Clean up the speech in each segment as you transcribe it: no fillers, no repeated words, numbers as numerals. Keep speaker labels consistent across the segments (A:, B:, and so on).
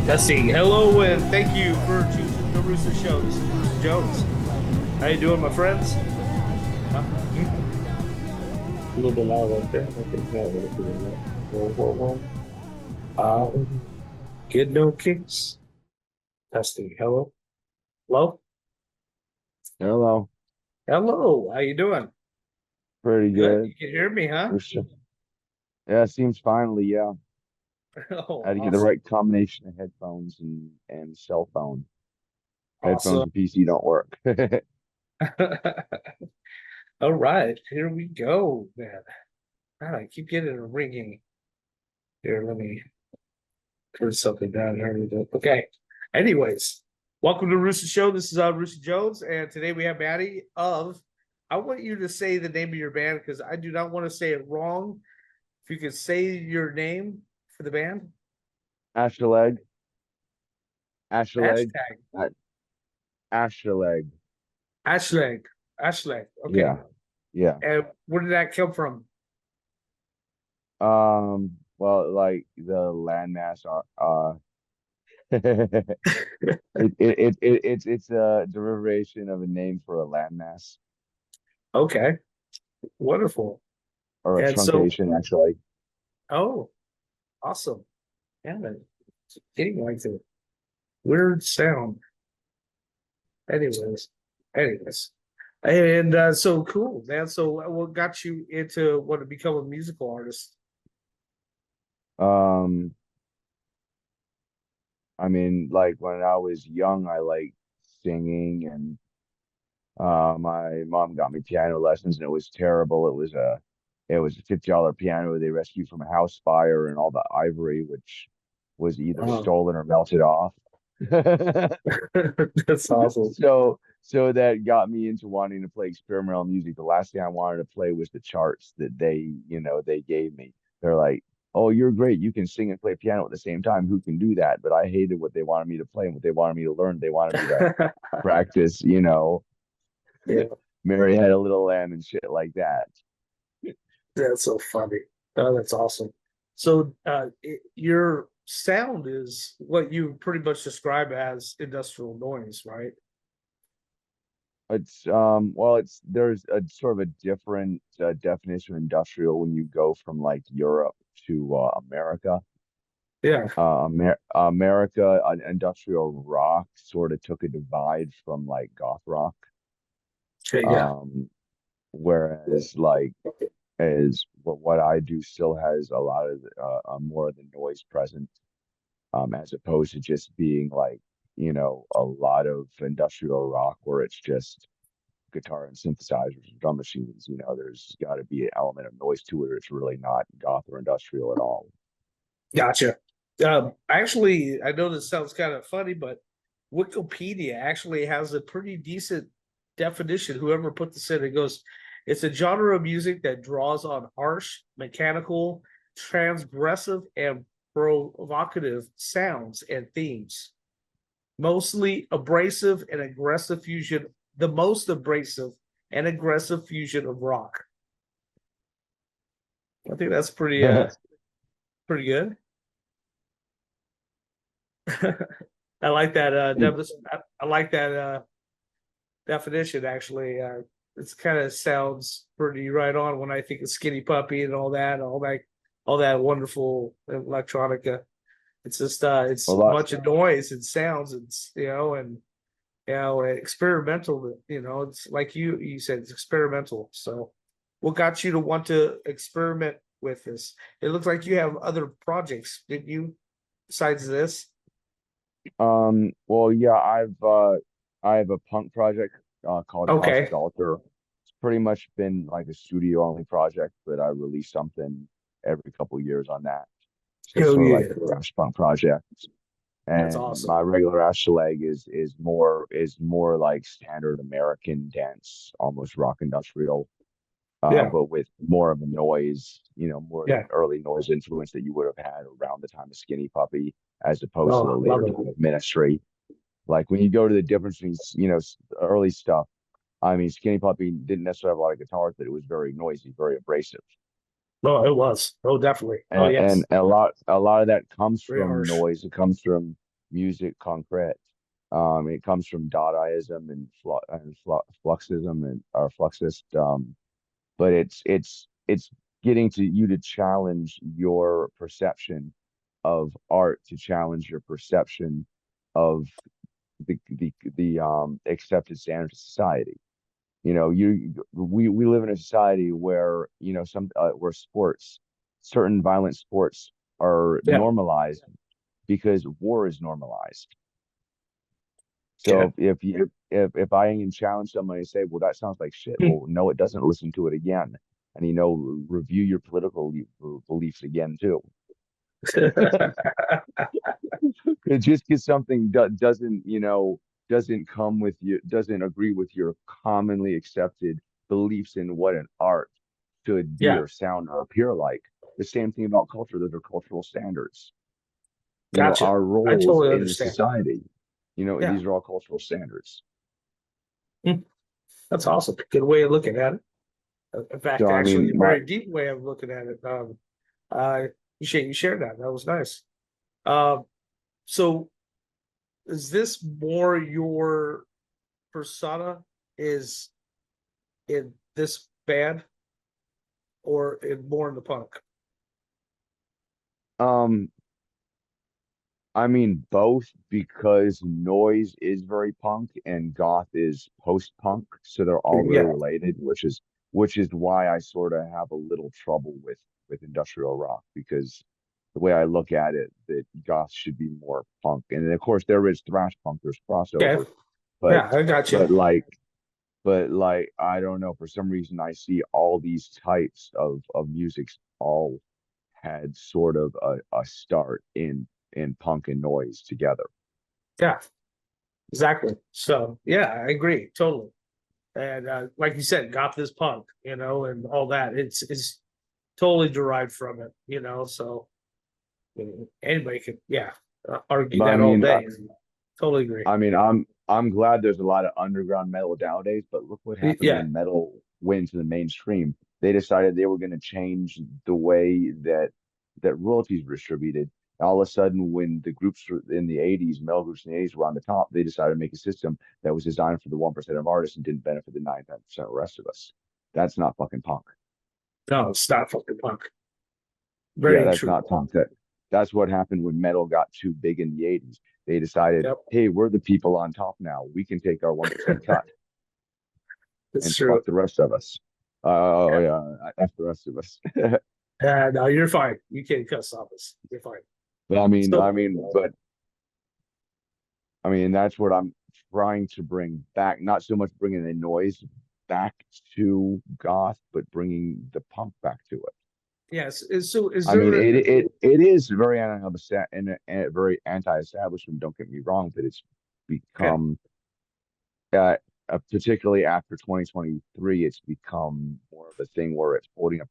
A: Testing. Hello and thank you for choosing the Roosta Show. This is Rooster Jones. How you doing, my friends? A little bit loud right there. I think that would be enough. Whoa, whoa, whoa. Get no kicks. Testing. Hello. Hello.
B: Hello.
A: Hello. How you doing?
B: Pretty
A: Good.
B: good.
A: You can hear me, huh?
B: Yeah, seems finally, yeah.
A: Oh,
B: Had to get the
A: awesome.
B: right combination of headphones and cell phone. Headphones
A: Awesome.
B: and PC don't work.
A: All right. Here we go, man. God, I keep getting a ringing. Here, let me turn something down here. Okay. Anyways, welcome to Rooster Show. This is Rooster Jones, and today we have Matty of. I want you to say the name of your band because I do not want to say it wrong. If you could say your name for the band,
B: Acheleg. Acheleg.
A: hashtag
B: A- Acheleg.
A: Acheleg. Acheleg. Okay.
B: Yeah. Yeah.
A: And where did that come from?
B: Well, like the landmass are it's a derivation of a name for a landmass
A: Okay. Wonderful.
B: or a
A: And so,
B: truncation, actually.
A: oh, awesome. Yeah, it's getting like the weird sound. Anyways, and so cool, man. So, what got you into want to become a musical artist?
B: Um, I mean, like when I was young, I liked singing, and my mom got me piano lessons, and it was terrible. It was a $50 piano they rescued from a house fire, and all the ivory, which was either
A: Oh,
B: stolen or melted off.
A: that's awesome.
B: So that got me into wanting to play experimental music. The last thing I wanted to play was the charts that they gave me. They're like, "Oh, you're great. You can sing and play piano at the same time. Who can do that?" But I hated what they wanted me to play and what they wanted me to learn. They wanted me to practice,
A: Yeah,
B: Mary Had a Little Lamb and shit like that.
A: that's so funny. Oh, that's awesome. So, your sound is what you pretty much describe as industrial noise, right?
B: Well, there's a sort of a different definition of industrial when you go from like Europe to America.
A: Yeah.
B: America, industrial rock sort of took a divide from like goth rock.
A: Okay. Yeah.
B: Um, whereas like as what I do still has a lot of more of the noise present, as opposed to just being like, a lot of industrial rock where it's just guitar and synthesizers and drum machines. There's got to be an element of noise to it, or it's really not goth or industrial at all.
A: Gotcha. Actually, I know this sounds kind of funny, but Wikipedia actually has a pretty decent definition. Whoever put this in, it goes, it's a genre of music that draws on harsh, mechanical, transgressive, and provocative sounds and themes. Mostly abrasive and aggressive fusion, the most abrasive and aggressive fusion of rock. I think that's pretty good. I like that I like that definition actually. It's kind of sounds pretty right on when I think of Skinny Puppy and all that wonderful electronica. It's just
B: A
A: it's a
B: lot.
A: bunch of noise and sounds and experimental, it's like you said, it's experimental. So what got you to want to experiment with this? It looks like you have other projects, didn't you, besides this?
B: Well, yeah, I have a punk project called Caustic
A: Okay.
B: Altar. It's pretty much been like a studio only project, but I release something every couple years on that. So it's
A: Hell
B: sort of like
A: yeah.
B: a thrash punk project.
A: That's
B: And
A: awesome.
B: my regular Acheleg is more like standard American dance, almost rock industrial,
A: Yeah.
B: but with more of a noise, more of the
A: Yeah.
B: early noise influence that you would have had around the time of Skinny Puppy, as opposed to the
A: Oh, love
B: later
A: it.
B: time of Ministry. Like when you go to the difference between, early stuff. I mean, Skinny Puppy didn't necessarily have a lot of guitars, but it was very noisy, very abrasive,
A: Oh, it was. Oh, definitely. Oh,
B: and
A: yes.
B: a lot of that comes
A: Very
B: from
A: harsh.
B: noise. It comes from music concrete. It comes from Dadaism and, Fluxism and or Fluxist. But it's getting to you to challenge your perception of art, to challenge your perception of the accepted standards of society. You know, we live in a society where, you know, where certain violent sports are
A: Yeah.
B: normalized because war is normalized.
A: Okay.
B: So if I can challenge somebody and say, well, that sounds like shit. Well, no, it doesn't. Listen to it again, and you know, review your political beliefs again too. Just because something doesn't, you know, doesn't come with you, doesn't agree with your commonly accepted beliefs in what an art should be
A: Yeah.
B: or sound or appear like. The same thing about culture; those are cultural standards. You know,
A: Gotcha.
B: our
A: I
B: roles
A: totally
B: in the
A: understand.
B: society. You know,
A: Yeah.
B: these are all cultural standards.
A: Hmm. That's awesome. Good way of looking at it. In fact,
B: So I
A: actually,
B: mean,
A: a
B: my
A: very deep way of looking at it. Uh, you shared that. That was nice. Um, so is this more your persona is in this band or in more in the punk?
B: um I mean both, because noise is very punk and goth is post-punk, so they're all very
A: Yeah.
B: related, which is why I sort of have a little trouble with industrial rock, because the way I look at it, that goth should be more punk. And then of course there is thrash punk, there's
A: Okay.
B: crossover, but
A: Yeah, I got you.
B: but like I don't know, for some reason I see all these types of musics all had sort of a start in punk and noise together.
A: Yeah, exactly. So yeah, I agree totally. And like you said, goth is punk, and all that. It's totally derived from it, So anybody could, yeah, argue
B: But
A: that all day. Totally agree.
B: I mean, I'm glad there's a lot of underground metal nowadays. But look what happened
A: Yeah,
B: when metal went to the mainstream. They decided they were going to change the way that royalties were distributed. All of a sudden, when the groups in the '80s, metal groups in the '80s were on the top, they decided to make a system that was designed for the 1% of artists and didn't benefit the 99% of the rest of us. That's not fucking punk.
A: no, it's not fucking punk.
B: Yeah,
A: Very
B: that's
A: true.
B: not punk. That's what happened when metal got too big in the '80s. They decided,
A: Yep,
B: hey, we're the people on top now. We can take our 1% cut
A: it's
B: and
A: true.
B: fuck the rest of us. Oh yeah, F the rest of us.
A: No, you're fine. You can't cuss off us. You're fine.
B: But I mean,
A: So
B: that's what I'm trying to bring back. Not so much bringing the noise back to goth, but bringing the punk back to it.
A: yes, so is
B: I mean,
A: there?
B: it is very and very anti-establishment. Don't get me wrong, but it's
A: Okay,
B: become, particularly after 2023, it's become more of a thing where it's holding up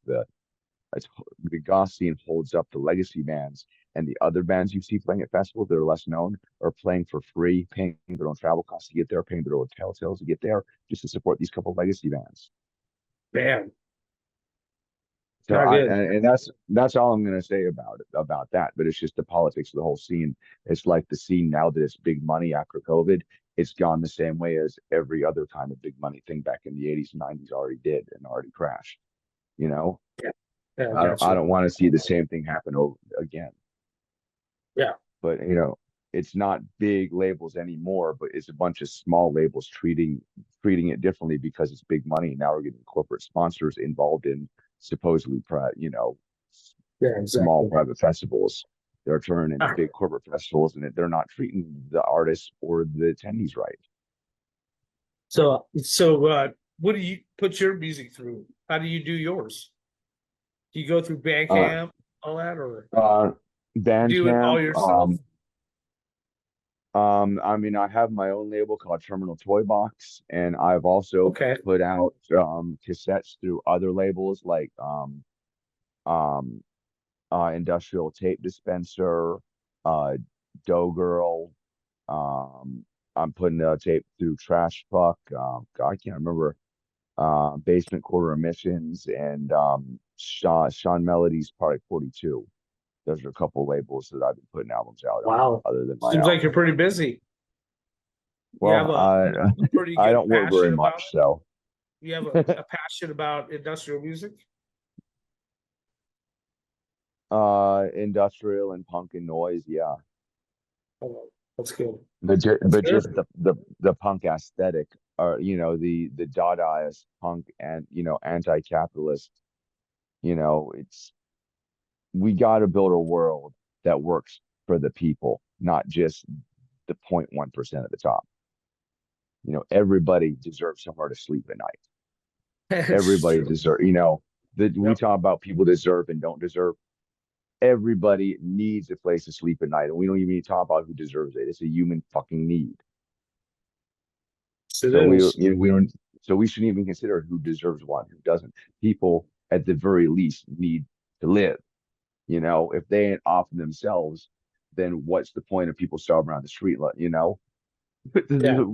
B: it's, the goth scene holds up the legacy bands, and the other bands you see playing at festivals that are less known are playing for free, paying their own travel costs to get there, paying their own hotel sales to get there, just to support these couple of legacy bands.
A: man,
B: So
A: not good.
B: and that's all I'm going to say about that. But it's just the politics of the whole scene. It's like the scene now that it's big money after COVID. It's gone the same way as every other kind of big money thing back in the '80s and '90s already did and already crashed. You know,
A: Yeah, yeah,
B: I
A: gotcha.
B: don't want to see the same thing happen over again.
A: Yeah,
B: But you know, it's not big labels anymore, but it's a bunch of small labels treating it differently because it's big money. Now we're getting corporate sponsors involved in supposedly
A: yeah,
B: small
A: exactly.
B: private festivals. They're turning into
A: Ah,
B: big corporate festivals, and they're not treating the artists or the attendees right.
A: so what do you put your music through? How do you do yours? Do you go through
B: Uh,
A: Bandcamp, all that, or
B: uh,
A: do it all
B: Bandcamp.
A: yourself?
B: I mean, I have my own label called Terminal Toy Box, and I've also
A: Okay,
B: put out cassettes through other labels like um, Industrial Tape Dispenser, uh, Dough Girl. Um, I'm putting a tape through Trash Puck. God, I can't remember. Basement Quarter Emissions and Sean Melody's Product 42. Those are a couple labels that I've been putting albums out on,
A: Wow.
B: other than my
A: Seems like
B: own.
A: you're pretty busy. You have
B: Well, I
A: a pretty
B: I
A: good
B: don't work very
A: passion about
B: much,
A: it.
B: so
A: You have a passion about industrial music.
B: industrial and punk and noise, yeah.
A: Oh, that's good. That's
B: But just
A: good.
B: the punk aesthetic, or the Dadaist punk, and anti-capitalist. It's we got to build a world that works for the people, not just the 0.1% at the top. Everybody deserves somewhere to sleep at night.
A: It's
B: Everybody
A: true.
B: deserve, that we
A: Yep.
B: talk about people deserve and don't deserve. Everybody needs a place to sleep at night, and we don't even need to talk about who deserves it. It's a human fucking need.
A: Yes, it
B: So we
A: is.
B: we don't so we shouldn't even consider who deserves what, who doesn't. People at the very least need to live. If they ain't off themselves, then what's the point of people starving around the street?
A: Yeah.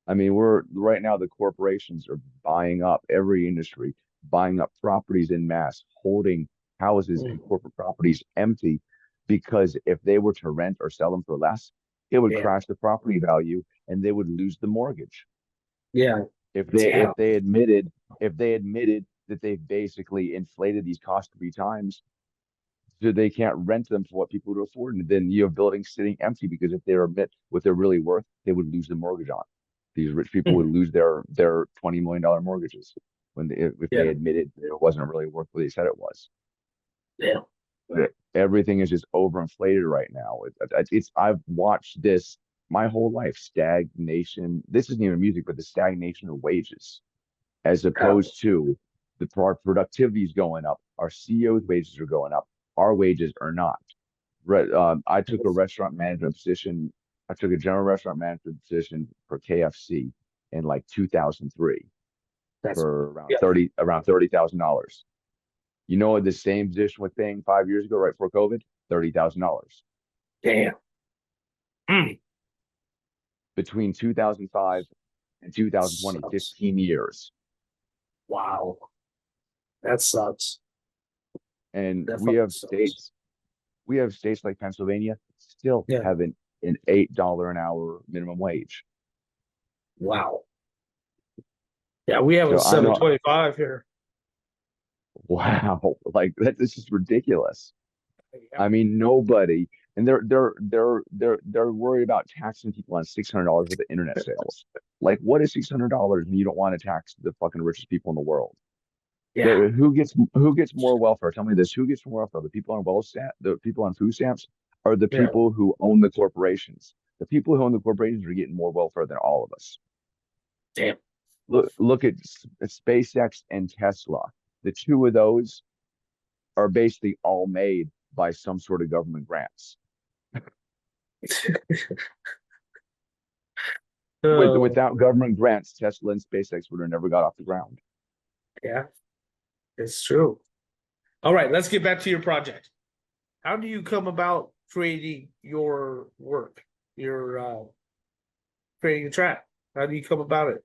B: I mean, we're right now, the corporations are buying up every industry, buying up properties in mass, holding houses and
A: Mm.
B: corporate properties empty, because if they were to rent or sell them for less, it would
A: Yeah.
B: crash the property value and they would lose the mortgage.
A: Yeah.
B: If they
A: Yeah.
B: if they admitted if they admitted that they've basically inflated these costs 3 times, so they can't rent them for what people would afford. And then you have buildings sitting empty because if they admit what they're really worth, they would lose the mortgage on. These rich people would
A: Mm.
B: lose their $20 million mortgages if they
A: Yeah.
B: admitted that it wasn't really worth what they said it was.
A: Yeah.
B: But everything is just overinflated right now. I've watched this my whole life, stagnation. This isn't even music, but the stagnation of wages, as
A: Um,
B: opposed to our productivity is going up. Our CEO's wages are going up. Our wages are not. I took a restaurant management position. I took a general restaurant management position for KFC in like 2003
A: that's
B: for around
A: yeah.
B: 30,000. You know what the same position was paying 5 years ago, right before COVID? $30,000.
A: Damn. Mm.
B: Between 2005 and 2020,
A: Sucks.
B: 15 years.
A: Wow. That sucks.
B: And
A: That fucking sucks.
B: we have states like Pennsylvania still
A: Yeah.
B: have an $8 an hour minimum wage.
A: Wow. Yeah, we have a
B: So I know,
A: 725 here.
B: wow, like this is ridiculous.
A: Yeah.
B: I mean, nobody, and they're worried about taxing people on $600 worth of internet sales. Like, what is $600 and you don't want to tax the fucking richest people in the world?
A: Yeah.
B: Who gets more welfare? Tell me this: who gets more welfare? The people on the people on food stamps, or the
A: Yeah.
B: people who own the corporations? The people who own the corporations are getting more welfare than all of us.
A: Damn.
B: Look at SpaceX and Tesla. The two of those are basically all made by some sort of government grants.
A: Oh,
B: Without government grants, Tesla and SpaceX would have never got off the ground.
A: yeah, it's true. All right, let's get back to your project. How do you come about creating your work? Your creating a track. How do you come about it?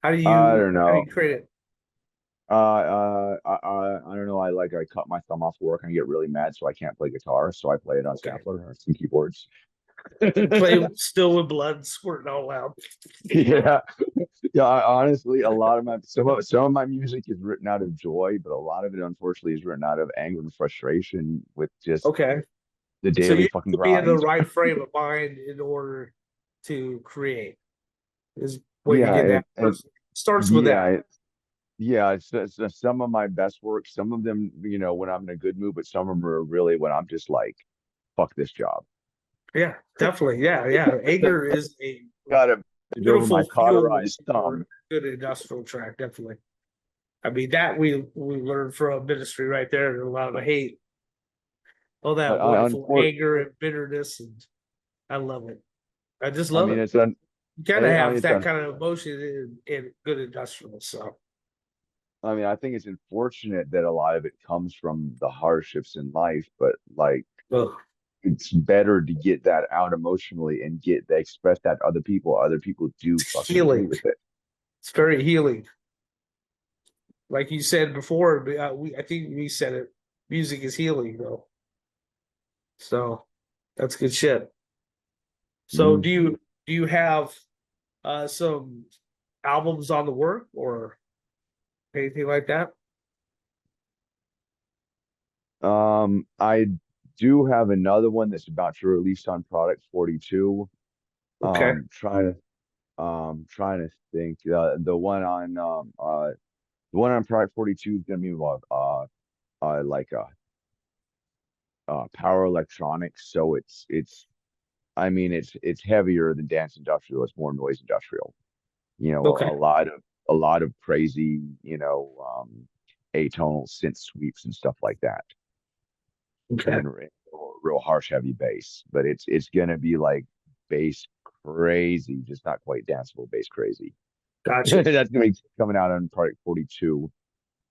B: I don't
A: How do you
B: know.
A: create it?
B: I don't know. I cut my thumb off work and I get really mad, so I can't play guitar. So I play it on
A: Okay.
B: sampler or some keyboards.
A: You play still with blood squirting all out.
B: Yeah, yeah. Honestly, a lot of some of my music is written out of joy, but a lot of it, unfortunately, is written out of anger and frustration with just
A: Okay.
B: the
A: So you
B: daily
A: have
B: fucking
A: to be in the
B: grind.
A: right frame of mind in order to create. Is what you're
B: Yeah,
A: getting at first. Starts with that.
B: yeah, yeah. It's some of my best work. Some of them, when I'm in a good mood, but some of them are really when I'm just like, fuck this job.
A: Yeah, definitely. Yeah, yeah. Anger is a
B: Got to over my
A: beautiful fuel
B: cauterized
A: for
B: thumb.
A: good industrial track, definitely. I mean that we learned from ministry right there. A lot of hate, all
B: But
A: that
B: I
A: wonderful
B: unfor
A: anger and bitterness, and I love it. I just
B: I
A: love
B: mean
A: it.
B: it's un
A: You kind of
B: I mean
A: have
B: it's
A: that
B: un
A: kind of emotion in good industrial. So,
B: I mean I think it's unfortunate that a lot of it comes from the hardships in life, but like
A: ugh,
B: it's better to get that out emotionally and express that to other people. Other people do
A: it's
B: fucking agree
A: healing.
B: with it.
A: It's very healing. Like you said before, I think we said it music is healing though. So that's good shit. So
B: Mm.
A: do you have some albums on the work or anything like that?
B: I do have another one that's about to release on Product 42.
A: Okay.
B: Trying to think. The one on Product 42 is gonna be about like power electronics. So I mean it's heavier than dance industrial. It's more noise industrial. You know,
A: Okay.
B: a lot of crazy, atonal synth sweeps and stuff like that,
A: Okay.
B: and real harsh heavy bass. But it's gonna be like bass crazy, just not quite danceable bass crazy.
A: Gotcha.
B: That's gonna be coming out on Product 42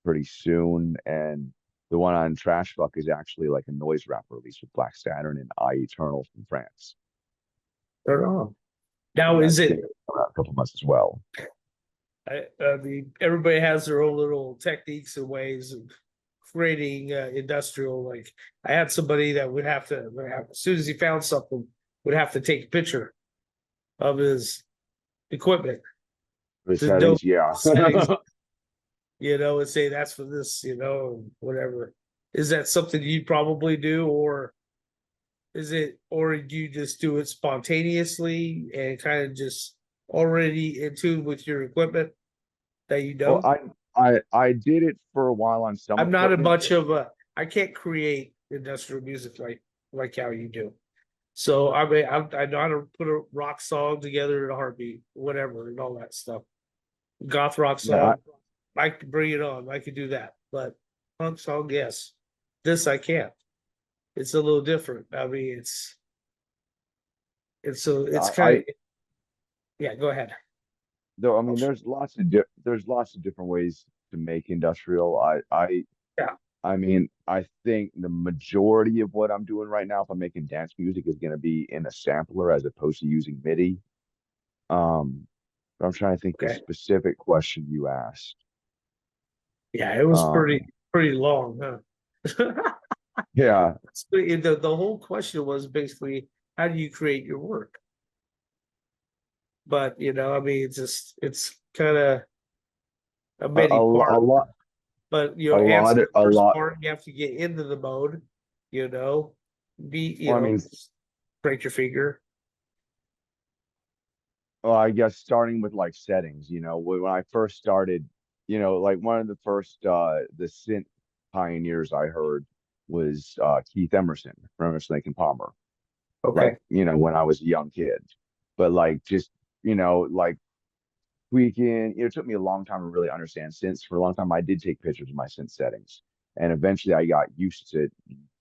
B: pretty soon, and the one on Trash Fuck is actually like a noise rap release with Black Saturn and I Eternal from France.
A: Right on.
B: So
A: Now is
B: that's
A: it
B: gonna come out in a couple months as well.
A: I mean, everybody has their own little techniques and ways of creating industrial. Like I had somebody that as soon as he found something, would have to take a picture of his equipment
B: The
A: to know
B: settings, yeah.
A: settings, and say that's for this, and whatever. Is that something you probably do, or do you just do it spontaneously and kind of just already in tune with your equipment that you
B: Well,
A: know?
B: I did it for a while on some
A: I'm not a
B: equipment.
A: much of a I can't create industrial music like how you do. So I mean I know how to put a rock song together in a heartbeat, whatever, and all that stuff. Goth rock
B: Yeah,
A: song, I can bring it on. I can do that. But punk song, yes. This I can't. It's a little different. I mean it's kind
B: I
A: of yeah, go ahead.
B: though I
A: I'll
B: mean
A: sh-
B: there's lots of different ways to make industrial.
A: Yeah,
B: I mean I think the majority of what I'm doing right now, if I'm making dance music, is going to be in a sampler as opposed to using MIDI. But I'm trying to think the
A: okay.
B: specific question you asked.
A: Yeah, it was
B: Um,
A: pretty long, huh?
B: yeah,
A: The whole question was basically how do you create your work? But I mean, it's kind of a many
B: a
A: part.
B: lot,
A: But answer the
B: a
A: first
B: lot.
A: part. You have to get into the mode. You know, be
B: Well, I mean,
A: break your finger.
B: well, I guess starting with like settings, when I first started, like one of the first the synth pioneers I heard was Keith Emerson from Emerson, Lake and Palmer. Like,
A: Okay,
B: when I was a young kid. But like just, like tweaking, it took me a long time to really understand synths. For a long time, I did take pictures of my synth settings. And eventually I got used to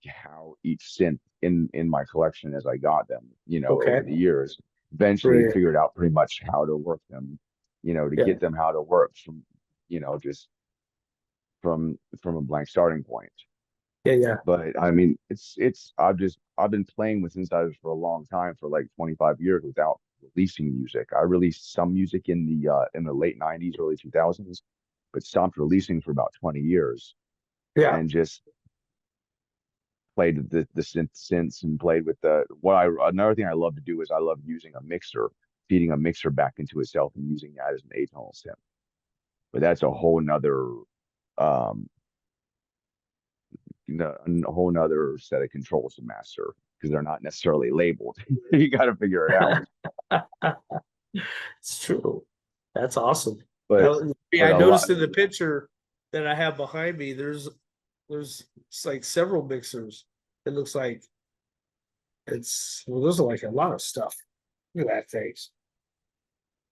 B: how each synth in my collection as I got them, over
A: okay,
B: the years. Eventually
A: brilliant.
B: figured out pretty much how to work them, to
A: Yeah,
B: get them how to work from, just from a blank starting point.
A: yeah, yeah.
B: But I mean, I've been playing with synthesizers for a long time, for like 25 years without releasing music. I released some music in the late 90s, early 2000s, but stopped releasing for about 20 years
A: Yeah.
B: and just played with the synths and played with the what I another thing I love to do is I love using a mixer, feeding a mixer back into itself and using that as an atonal synth. But that's a whole nother um a whole nother set of controls to master because they're not necessarily labeled. You got to figure it out.
A: It's true. That's awesome.
B: But
A: Yeah,
B: but
A: I
B: a lot.
A: noticed in the picture that I have behind me, there's it's like several mixers. It looks like there's like a lot of stuff. Look at that face.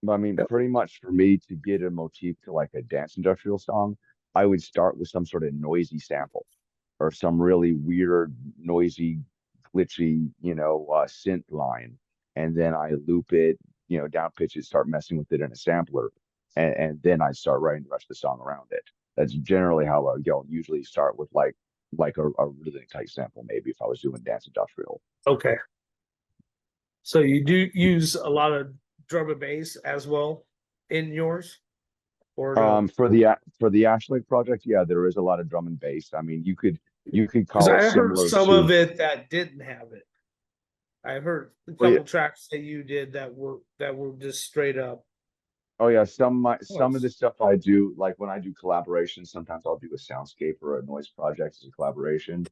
B: I mean,
A: Yep.
B: pretty much for me to get a motif to like a dance industrial song, I would start with some sort of noisy sample or some really weird, noisy, glitchy, synth line, and then I loop it, down pitch it, start messing with it in a sampler, and then I start writing the rest of the song around it. That's generally how I would go. Usually start with like a really tight sample, maybe if I was doing dance industrial.
A: Okay. So you do use a lot of drum and bass as well in yours, or no?
B: For the Acheleg project, yeah, there is a lot of drum and bass. I mean, You could
A: Because
B: call it
A: I heard
B: similar
A: some of
B: to,
A: it that didn't have it. I heard a
B: oh yeah,
A: couple tracks that you did that were just straight up
B: oh yeah, some of the
A: noise.
B: stuff I do, like when I do collaborations, sometimes I'll do a soundscape or a noise project as a collaboration.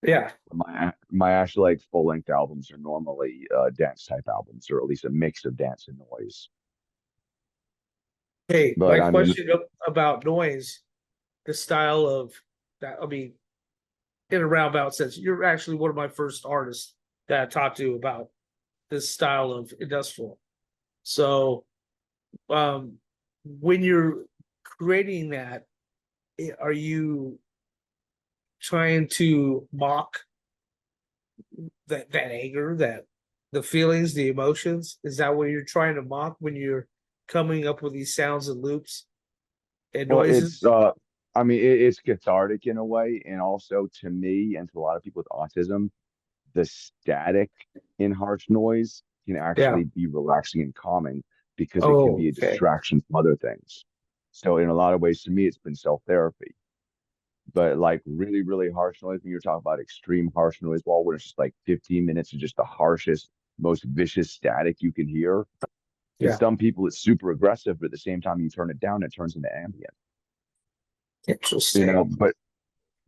A: Yeah.
B: My Acheleg full length albums are normally dance type albums, or at least a mix of dance and noise.
A: Hey,
B: But
A: my
B: I mean,
A: question about noise, the style of that. I mean, in a roundabout sense, you're actually one of my first artists that I talked to about this style of industrial. So, um, when you're creating that, are you trying to mock that anger, that the feelings, the emotions? Is that what you're trying to mock when you're coming up with these sounds and loops and
B: well, it's
A: noises?
B: I mean, it's cathartic in a way, and also to me and to a lot of people with autism, the static in harsh noise can
A: Yeah.
B: actually be relaxing and calming because it can
A: Oh,
B: be a
A: okay.
B: distraction from other things. So in a lot of ways, to me, it's been self-therapy. But like really, really harsh noise, when you're talking about extreme harsh noise wall, where it's just like 15 minutes of just the harshest, most vicious static you can hear. To
A: Yeah.
B: some people, it's super aggressive, but at the same time, you turn it down, it turns into ambient. You
A: Interesting.
B: know,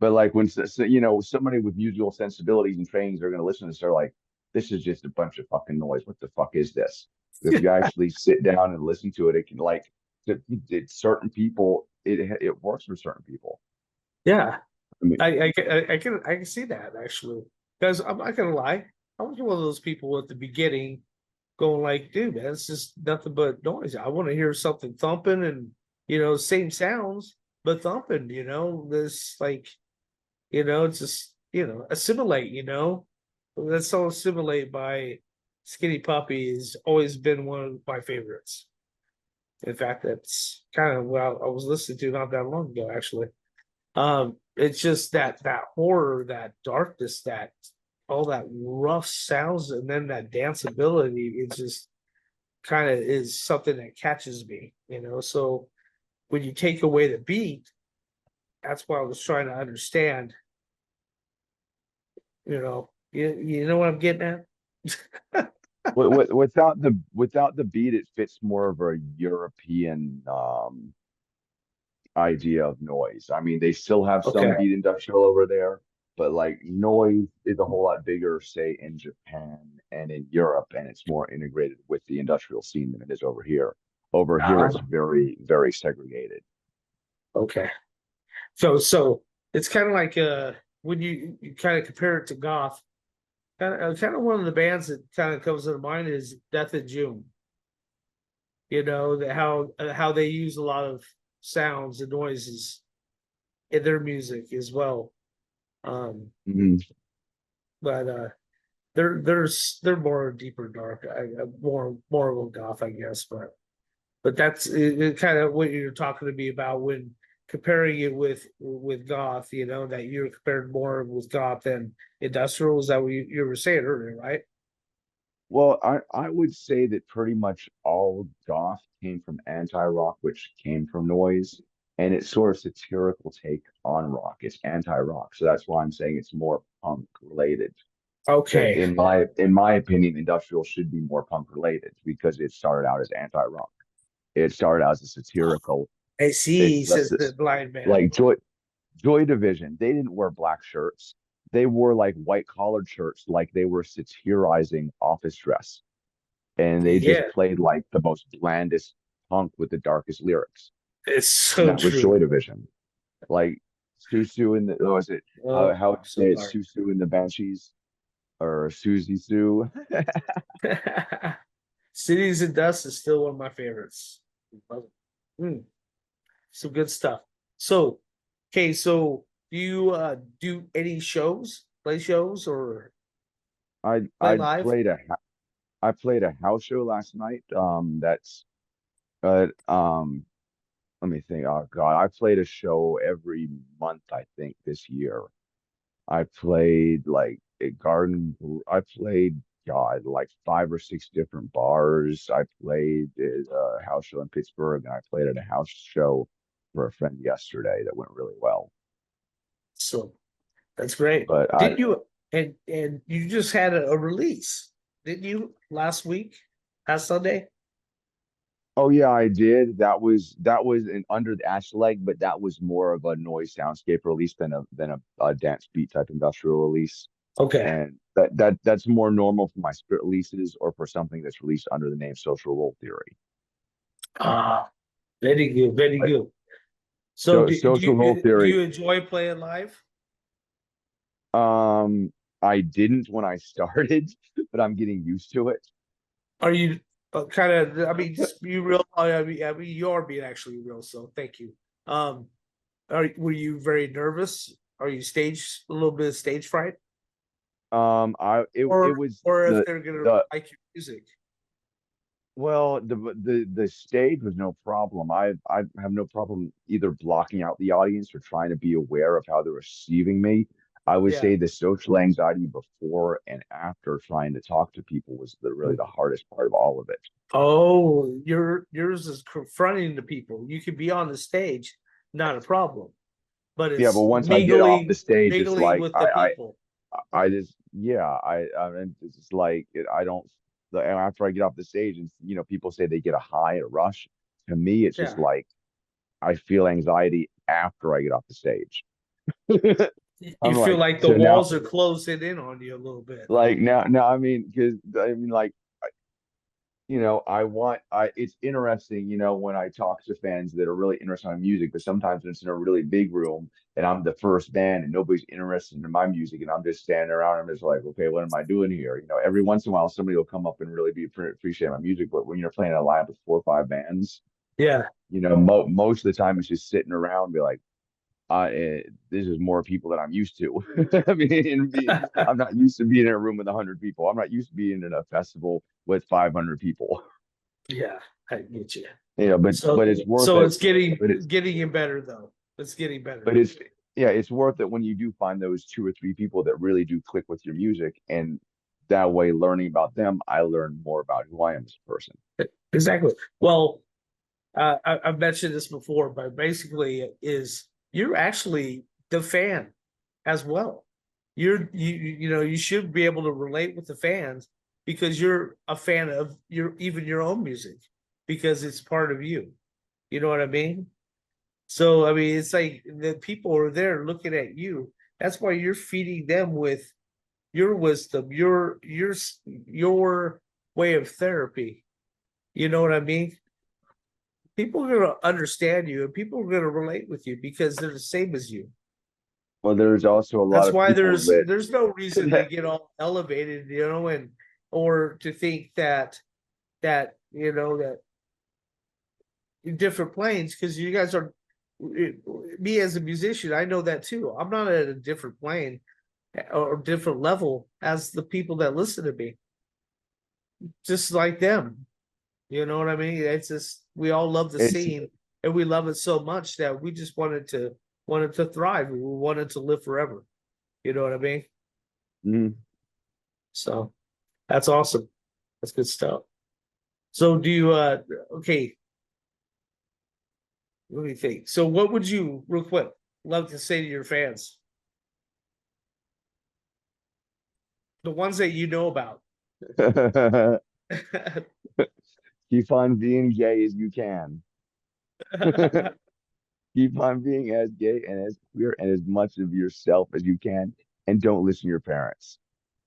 B: but like when somebody with musical sensibilities and trainings are going to listen to this, they're like, this is just a bunch of fucking noise. What the fuck is this? But if you actually sit down and listen to it, it can like certain people, it works for certain people.
A: Yeah.
B: I mean,
A: I can see that actually. Because I'm not gonna lie, I was one of those people at the beginning going like, dude, man, it's just nothing but noise. I want to hear something thumping and same sounds, but thumping, this like, it's just, assimilate, That's all assimilate by Skinny Puppy has always been one of my favorites. In fact, that's kind of what I was listening to not that long ago, actually. It's just that horror, that darkness, that all that rough sounds, and then that danceability. It just kind of is something that catches me. So when you take away the beat, that's what I was trying to understand. You know what I'm getting at?
B: without the beat, it fits more of a European idea of noise. I mean, they still have some
A: Okay.
B: beat industrial over there, but like noise is a whole lot bigger, say in Japan and in Europe, and it's more integrated with the industrial scene than it is over here. Over here, it's very, very segregated.
A: Okay. So it's kind of like when you kind of compare it to goth. Kind of one of the bands that kind of comes to mind is Death in June. How they use a lot of sounds and noises in their music as well. Um,
B: Mhm.
A: but they're more deeper dark, more of a goth, I guess. But that's kind of what you're talking to me about when comparing it with goth. That you're compared more with goth than industrial. Is that what you were saying earlier, right?
B: Well, I would say that pretty much all goth came from anti-rock, which came from noise, and it's sort of satirical take on rock. It's anti-rock, so that's why I'm saying it's more punk related. That
A: Okay.
B: in my opinion, industrial should be more punk related because it started out as anti-rock. It started out as a satirical.
A: I see,
B: It's less
A: says the
B: this
A: blind man.
B: like Joy Division. They didn't wear black shirts. They wore like white collared shirts, like they were satirizing office dress, and they just
A: Yeah,
B: played like the most blandest punk with the darkest lyrics,
A: it's
B: and
A: so
B: that was
A: true.
B: Joy Division. Like Susu and the what was it
A: Oh,
B: how would you
A: so
B: say it,
A: sorry.
B: Susu and the Banshees or Susie Sue.
A: Cities and Dust is still one of my favorites. Mm, some good stuff. So, okay, so do you do any shows, play shows, or
B: I
A: play
B: I
A: live?
B: played a I played a house show last night. That's uh um let me think. Oh God, I played a show every month, I think, this year. I played like a garden. I played God like 5 or 6 different bars. I played at a house show in Pittsburgh, and I played at a house show for a friend yesterday that went really well.
A: So. That's great.
B: But
A: Did you and you just had a release, didn't you, last week, last Sunday?
B: oh yeah, I did. That was under the Acheleg, but that was more of a noise soundscape release than a dance beat type industrial release.
A: Okay.
B: And that's more normal for my split releases or for something that's released under the name Social Role Theory.
A: Ah, very good, very
B: But
A: good. So
B: so Social Role
A: do
B: Theory,
A: you enjoy playing live?
B: um, I didn't when I started, but I'm getting used to it.
A: Are you kind of? I mean, just be real. I mean, you are being actually real. So thank you. Um, were you very nervous? Are you a little bit of stage fright,
B: It
A: or
B: was
A: if they're gonna
B: the
A: like your music?
B: well, the stage was no problem. I have no problem either blocking out the audience or trying to be aware of how they're receiving me. I would
A: Yeah.
B: say the social anxiety before and after trying to talk to people was really the hardest part of all of it.
A: Oh, yours is confronting the people. You could be on the stage, not a problem, but
B: Yeah, but
A: it's
B: once I get off the stage, it's
A: mingling
B: like
A: with the people.
B: I just yeah I mean it's just like I don't after I get off the stage and people say they get a high, a rush. To me, it's just
A: Yeah.
B: like I feel anxiety after I get off the stage.
A: You
B: I'm
A: feel
B: like,
A: like the
B: so now,
A: walls are closing in on you a little bit.
B: like now, I mean, because I mean, like, it's interesting, when I talk to fans that are really interested in music, but sometimes it's in a really big room and I'm the first band and nobody's interested in my music and I'm just standing around. I'm just like, okay, what am I doing here? Every once in a while, somebody will come up and really appreciate my music, but when you're playing a live with 4 or 5 bands,
A: Yeah.
B: most of the time it's just sitting around, and be like. This is more people than I'm used to. I mean, I'm not used to being in a room with 100 people. I'm not used to being in a festival with 500 people.
A: Yeah, I get you.
B: But it's worth
A: So
B: it.
A: it's
B: But it's
A: getting you better though. It's getting
B: but
A: better.
B: it's yeah, it's worth it when you do find those 2 or 3 people that really do click with your music, and that way, learning about them, I learn more about who I am as a person.
A: Exactly. Well, I've mentioned this before, but basically, is you're actually the fan as well. You should be able to relate with the fans because you're a fan of your own music because it's part of you. You know what I mean? So I mean, it's like the people are there looking at you. That's why you're feeding them with your wisdom, your way of therapy. You know what I mean? People are gonna understand you and people are gonna relate with you because they're the same as you.
B: Well, there's also a lot
A: That's
B: of
A: why
B: people that
A: there's no reason to get all elevated, and or to think that in different planes because you guys are me as a musician. I know that too. I'm not at a different plane or different level as the people that listen to me, just like them. You know what I mean? It's just we all love the
B: it's
A: scene and we love it so much that we just wanted to thrive. We wanted to live forever. You know what I mean?
B: mm,
A: So that's awesome. That's good stuff. So do you okay, let me think. So what would you real quick love to say to your fans? The ones that you know about.
B: keep on being gay as you can. Keep on being as gay and as queer and as much of yourself as you can, and don't listen to your parents.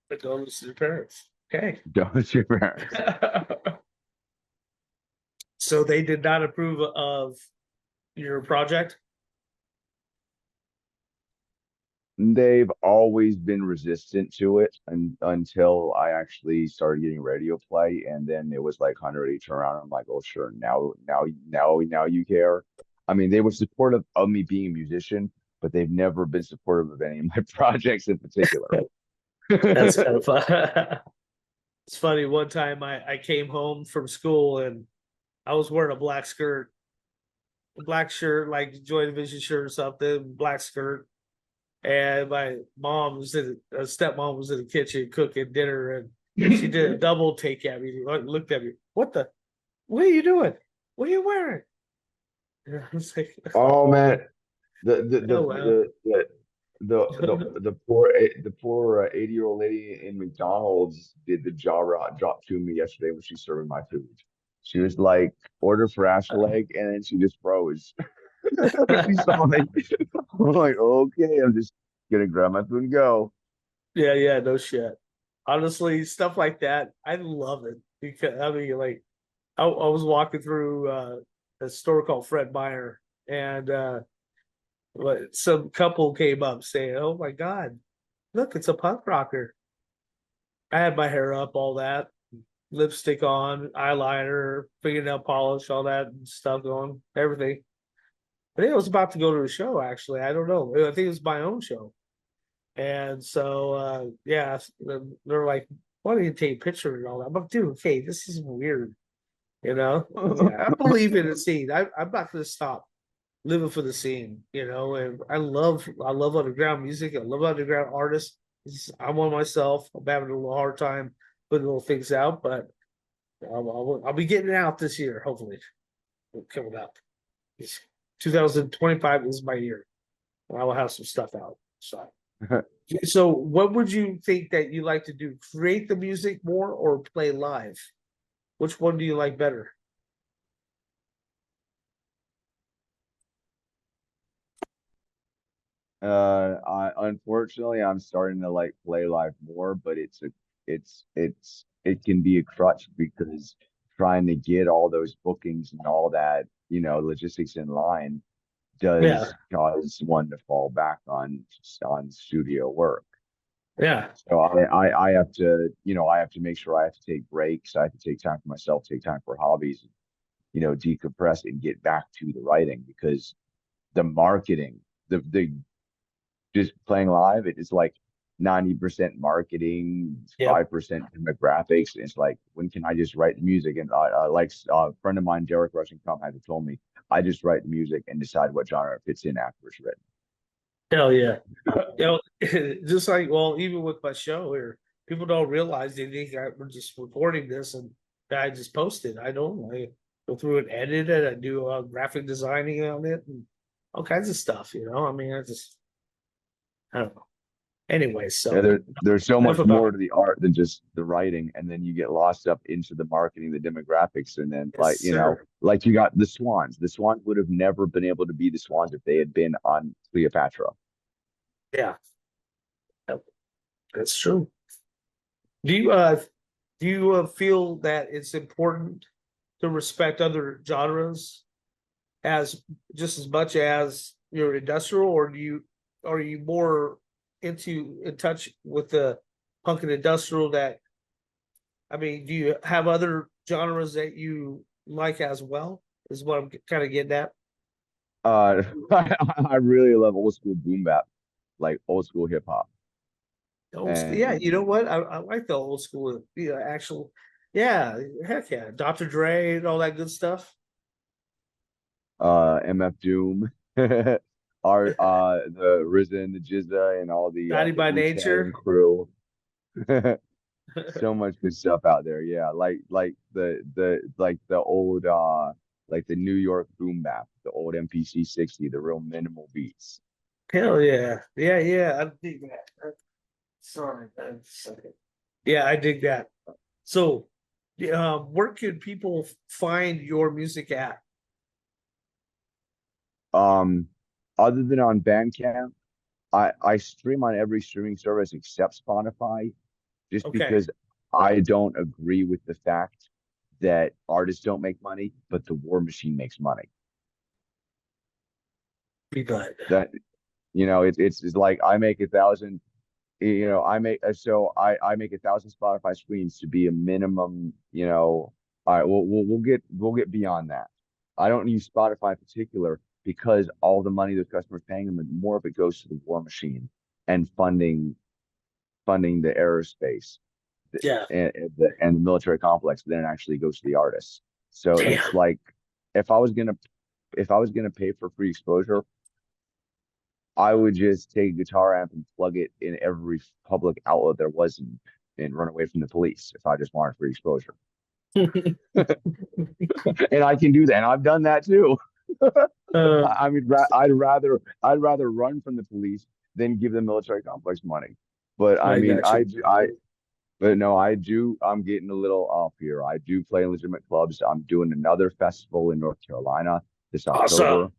A: But don't listen to your parents. Okay.
B: Don't listen to your parents.
A: So they did not approve of your project?
B: They've always been resistant to it until I actually started getting radio play, and then it was like 180 turn around. I'm like, oh sure, now you care. I mean, they were supportive of me being a musician, but they've never been supportive of any of my projects in particular.
A: That's kind of fun. It's funny. One time I came home from school and I was wearing a black skirt, a black shirt, like Joy Division shirt or something, black skirt. And my stepmom was in the kitchen cooking dinner and she did a double take at me, looked at me. What are you doing? What are you wearing? And I was like,
B: Oh man, the the the
A: oh, well.
B: the, the the poor 80-year-old lady in McDonald's did the drop to me yesterday when she's serving my food. She was like, "Order for Acheleg," and then she just froze. She saw me. I'm like, "Okay, I'm just gonna grab my food and go."
A: Yeah, yeah, no shit. Honestly, stuff like that, I love it because I mean, like, I was walking through a store called Fred Meyer, and some couple came up saying, "Oh my God, look, it's a punk rocker." I had my hair up, all that, lipstick on, eyeliner, fingernail polish, all that stuff going, everything. I think I was about to go to a show. Actually, I don't know. I think it was my own show. And so, yeah, they're like, "Why don't you take a picture and all that?" I'm like, "Dude, okay, this is weird, you know." I believe in the scene. I'm not going to stop living for the scene, you know. And I love underground music. I love underground artists. I'm one myself. I'm having a little hard time putting little things out, but I'll be getting it out this year. Hopefully, coming up. 2025 is my year. I will have some stuff out. So, what would you think that you like to do? Create the music more or play live? Which one do you like better?
B: I unfortunately I'm starting to like play live more, but it can be a crutch because trying to get all those bookings and all that, logistics in line
A: Yeah,
B: does cause one to fall back on studio work.
A: yeah,
B: So I have to, I have to make sure I have to take breaks. I have to take time for myself, take time for hobbies, decompress and get back to the writing because the marketing, the just playing live, it is like 90% marketing,
A: yep.
B: 5% demographics. It's like, when can I just write the music? And like a friend of mine, Derek Rushing Come, had told me, I just write the music and decide what genre it fits in after it's written.
A: Hell yeah. You know, just like, well, even with my show here, people don't realize they think we're just recording this and I just post it. I don't. I go through and edit it. I do graphic designing on it and all kinds of stuff. You know, I mean, I don't know. Anyway,
B: Yeah,
A: so
B: there's so
A: enough
B: much
A: about
B: more to the art than just the writing, and then you get lost up into the marketing, the demographics, and then
A: yes, sir.
B: like you got the Swans. The Swans would have never been able to be the Swans if they had been on Cleopatra.
A: Yeah, yep, that's true. Do you feel that it's important to respect other genres as just as much as your industrial, or are you more in touch with the punk and industrial that I mean, do you have other genres that you like as well? Is what I'm kind of getting at.
B: I really love old school boom bap, like old school hip hop,
A: Old school, yeah.
B: and
A: You know what? I like the old school, actual, yeah, heck yeah, Dr. Dre and all that good stuff.
B: MF Doom, our the Risen, the Jizza, and all
A: Naughty
B: the
A: by
B: Wu
A: Nature.
B: Tang crew. So much good stuff out there. Yeah, like the old like the New York boom bap, the old MPC 60, the real minimal beats.
A: Hell yeah, yeah, yeah. I dig that. Sorry, yeah, I dig that. So, where can people find your music at?
B: Um, Other than on Bandcamp, I stream on every streaming service except Spotify, just
A: Okay,
B: because I don't agree with the fact that artists don't make money, but the war machine makes money.
A: be glad.
B: That it's like I make 1,000. I make 1,000 Spotify streams to be a minimum. All right, we'll get beyond that. I don't use Spotify in particular because all the money those customers paying them, and more of it goes to the war machine and funding the aerospace
A: Yeah,
B: and the military complex, then it actually goes to the artists. So it's
A: damn.
B: like if I was gonna if I was gonna pay for free exposure, I would just take a guitar amp and plug it in every public outlet there was and run away from the police if I just wanted free exposure. And I can do that. And I've done that too.
A: uh,
B: I mean, I'd rather run from the police then give the military complex money. But I
A: I
B: mean,
A: got you.
B: but no, I do. I'm getting a little off here. I do play in legitimate clubs. I'm doing another festival in North Carolina this
A: Awesome.
B: October.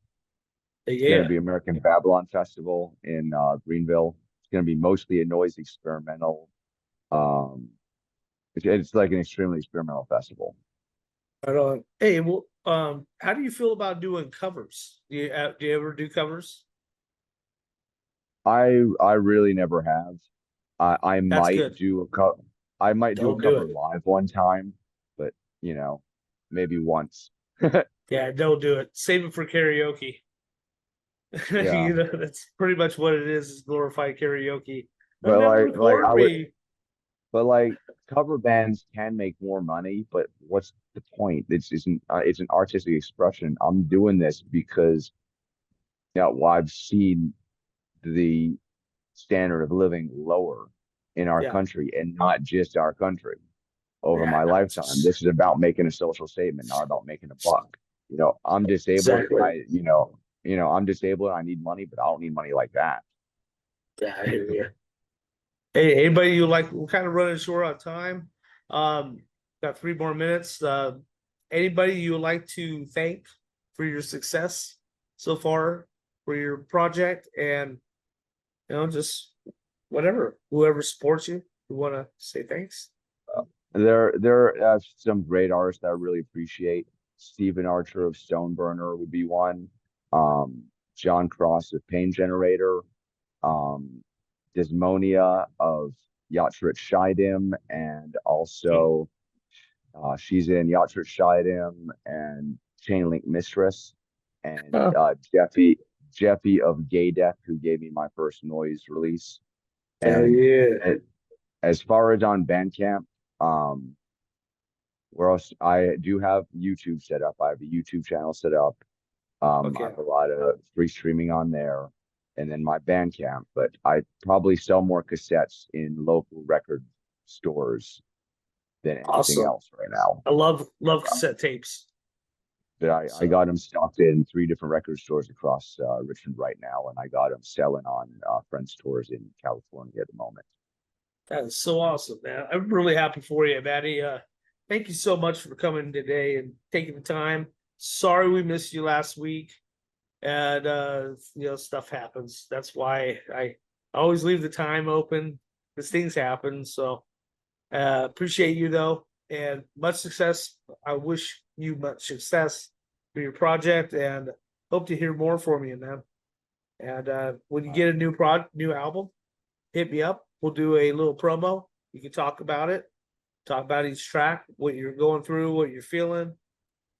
B: It's going to
A: Yeah.
B: be American Babylon Festival in Greenville. It's going to be mostly a noise experimental. Um, it's like an extremely experimental festival.
A: Right on. Hey, well, how do you feel about doing covers? Do you ever do covers?
B: I really never have. I
A: That's
B: might
A: good.
B: do a cover. I might do a
A: Don't do
B: cover
A: it.
B: live one time, but you know, maybe once.
A: Yeah, don't do it. Save it for karaoke.
B: Yeah,
A: That's pretty much what it is glorified karaoke. They'll
B: but
A: never
B: like
A: record
B: I would,
A: me.
B: but like cover bands can make more money. But what's the point? It's an artistic expression. I'm doing this because I've seen the standard of living lower in our
A: Yeah,
B: country, and not just our country, over
A: yeah,
B: my
A: no,
B: lifetime. This is about making a social statement, not about making a buck. I'm disabled.
A: exactly.
B: I'm disabled. I need money, but I don't need money like that.
A: Yeah, I hear you. Hey, anybody you like? We're kind of running short on time. Got 3 more minutes. Anybody you would like to thank for your success so far for your project, and just whatever, whoever supports you, we want to say thanks.
B: There are some great artists that I really appreciate. Stephen Archer of Stoneburner would be one. Um, John Cross of Pain Generator. Um, Desmonia of Yatrit Shidim, and also she's in Yatrit Shidim and Chainlink Mistress, and
A: Oh,
B: Jeffy of Gay Death, who gave me my first noise release.
A: hell
B: And
A: yeah.
B: as far as on Bandcamp, um, where else I do have YouTube set up. I have a YouTube channel set up. I
A: Okay.
B: have a lot of free streaming on there, and then my Bandcamp. But I probably sell more cassettes in local record stores than anything
A: Awesome.
B: else right now.
A: I love cassette tapes.
B: But I
A: So
B: got them stocked in 3 different record stores across Richmond right now, and I got them selling on friend stores in California at the moment.
A: that is so awesome, man. I'm really happy for you, Matty. Thank you so much for coming today and taking the time. Sorry we missed you last week. And stuff happens. That's why I always leave the time open because things happen. So appreciate you though, and much success. I wish you much success for your project, and hope to hear more from you, man. And when you get a new album, hit me up. We'll do a little promo. You can talk about it, talk about each track, what you're going through, what you're feeling,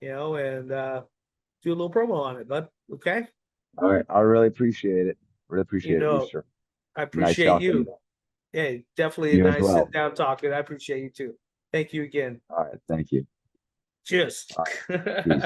A: and do a little promo on it, bud. Okay.
B: All right, I really appreciate it. Really
A: You
B: appreciate it,
A: know,
B: Rooster.
A: I
B: Nice
A: appreciate
B: talking to you.
A: you. Hey, definitely a
B: You as
A: nice sit
B: well.
A: down talking. I appreciate you too. Thank you again.
B: All right, thank you.
A: Cheers.
B: All right, peace.